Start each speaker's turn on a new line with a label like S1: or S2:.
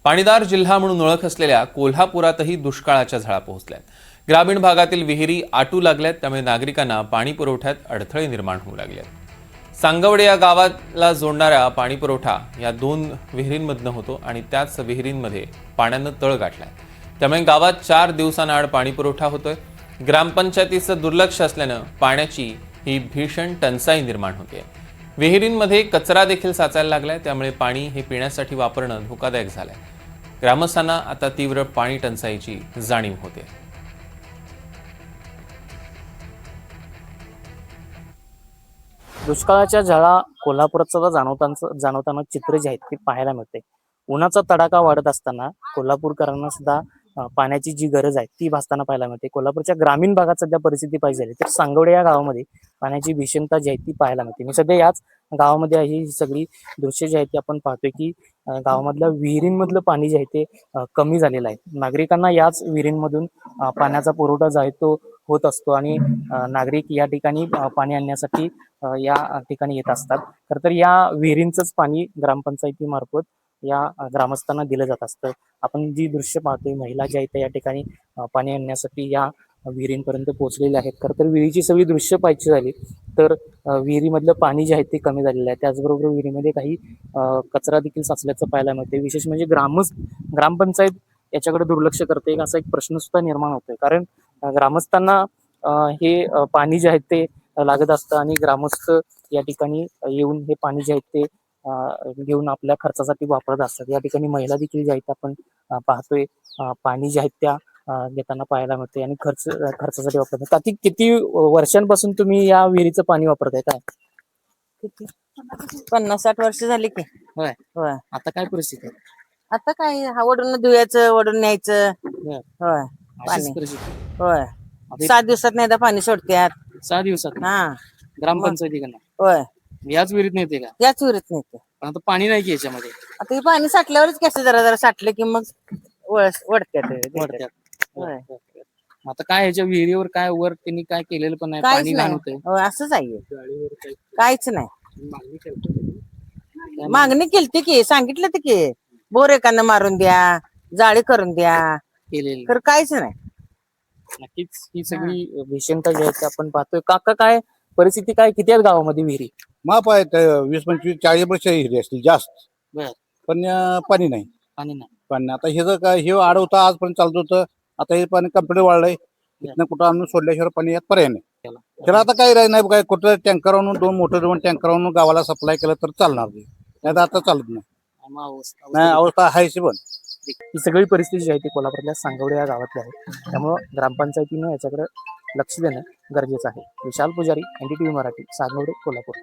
S1: पाणीदार जिल्हा म्हणून ओळख असलेल्या कोल्हापुरातही दुष्काळाच्या झळा पोहोचल्यात। ग्रामीण भागातील विहिरी आटू लागल्यात, त्यामुळे नागरिकांना पाणी पुरवठ्यात अडथळे निर्माण होऊ लागले आहेत। सांगवडे या गावाला जोडणारा पाणी पुरवठा या 2 विहिरींमधून होतो आणि त्याच विहिरींमध्ये पाण्यानं तळ गाठलाय। त्यामुळे गावात 4 दिवसांआड पाणी पुरवठा होतोय। ग्रामपंचायतीचं दुर्लक्ष असल्यानं पाण्याची ही भीषण टंचाई निर्माण होते। विहिरींमध्ये कचरा देखील साचायला लागलाय, त्यामुळे पाणी हे पिण्यासाठी वापरणं धोकादायक झालंय। ग्रामस्थांना आता तीव्र पाणी टंचाईची जाणीव होते।
S2: दुष्काळाच्या झळा कोल्हापुरात सुद्धा जाणवताना चित्र जे आहेत ते पाहायला मिळते। उन्हाचा तडाखा वाढत असताना कोल्हापूरकरांना सुद्धा पाण्याची जी गरज आहे ती भासताना पाहायला मिळते। कोल्हापूरच्या ग्रामीण भागात सध्या परिस्थिती पाहिजे झाली तर सांगवडे या गावामध्ये पाण्याची भीषणता जी आहे ती पाहायला मिळते। मी सध्या याच गावामध्ये आहे, ही सगळी दृश्य जी आहेत ती आपण पाहतोय की गावामधल्या विहिरींमधलं पाणी जे आहे ते कमी झालेलं आहे। नागरिकांना याच विहिरींमधून पाण्याचा पुरवठा जो आहे तो होत असतो आणि नागरिक या ठिकाणी पाणी आणण्यासाठी या ठिकाणी येत असतात। खर तर या विहिरींचंच पाणी ग्रामपंचायतीमार्फत या ग्रामस्थांना दिलं जात असतं। आपण जी दृश्य पाहतोय, महिला ज्या आहेत या ठिकाणी पाणी आणण्यासाठी या विहिरींपर्यंत पोहोचलेले आहेत। खर तर विहिरीची सगळी दृश्य पाहायची झाली तर विहिरीमधलं पाणी जे आहे ते कमी झालेलं आहे। त्याचबरोबर विहिरीमध्ये काही कचरा देखील साचल्याचं पाहायला मिळते। विशेष म्हणजे ग्रामपंचायत याच्याकडे दुर्लक्ष करते असा एक प्रश्न सुद्धा निर्माण होतोय, कारण ग्रामस्थांना हे पाणी जे आहे ते लागत असतं आणि ग्रामस्थ या ठिकाणी येऊन हे पाणी जे आहे ते घेऊन आपल्या खर्चासाठी वापरत असतात। या ठिकाणी महिला देखील जे आहेत आपण पाहतोय पाणी जे आहेत त्या घेताना पाहायला मिळते आणि खर्चासाठी वापरतात। किती वर्षांपासून तुम्ही या विहिरीचं पाणी वापरताय? काय
S3: किती 50-60 वर्ष झाली की।
S2: होय
S3: होय,
S2: आता काय परिस्थिती आहे?
S3: आता काय वडून धुयाचं, वडून न्यायचं।
S2: होय,
S3: होय,
S2: अशीच
S3: पाणी
S2: परिस्थिती आहे.
S3: होय,
S2: आता
S3: 7 दिवसात एकदा पाणी सोडत्यात।
S2: 6 दिवसात
S3: हा,
S2: ग्रामपंचायतीकडनं
S3: होय,
S2: याच विहिरीत नेते का?
S3: याच विहिरीत नाही।
S2: पण आता पाणी नाही की याच्यामध्ये
S3: आता हे पाणी साठल्यावरच कसं जरा जरा साठलं की मग वडत्यात
S2: वाढत्यात।
S3: होय,
S2: आता काय ह्याच्या विहिरीवर काय वर त्यांनी काय केलेलं पण नाही,
S3: काहीच
S2: पाणी घाण
S3: नाही।
S2: होतंय।
S3: होय, असंच आहे, काहीच नाही। मागणी केलती की, सांगितलं ते की बोर एकानं मारून द्या, जाळी करून द्या,
S2: केलेलं
S3: तर काहीच नाही।
S2: नक्कीच ही सगळी भीषणता जी आहे ते आपण पाहतोय। काका काय परिस्थिती काय, किती आहेत गावामध्ये विहिरी?
S4: माप आहेत 20-25-40 वर्ष हिरी असतील जास्त,
S2: बर,
S4: पण पाणी नाही।
S2: पाणी नाही।
S4: पण आता हे जर काय हे आड होतं आजपर्यंत चालत होतं, आता हे पाणी कंप्लीट वाढलंय। इथनं कुठं आणून सोडल्याशिवाय पाणी यात पर्याय नाही। त्याला आता काही राही नाही, काय कुठं टँकरवरून 2 टँकरवरून गावाला सप्लाय केलं तर चालणार नाही, नाही तर आता चालत नाही। नाही, अवस्था आहेच पण।
S2: ही सगळी परिस्थिती जी आहे ती कोल्हापूरच्या सांगवडे या गावातली आहे। त्यामुळं ग्रामपंचायतीनं याच्याकडे लक्ष देणं गरजेचं आहे। विशाल पुजारी, NDTV मराठी, सांगवडे, कोल्हापूर।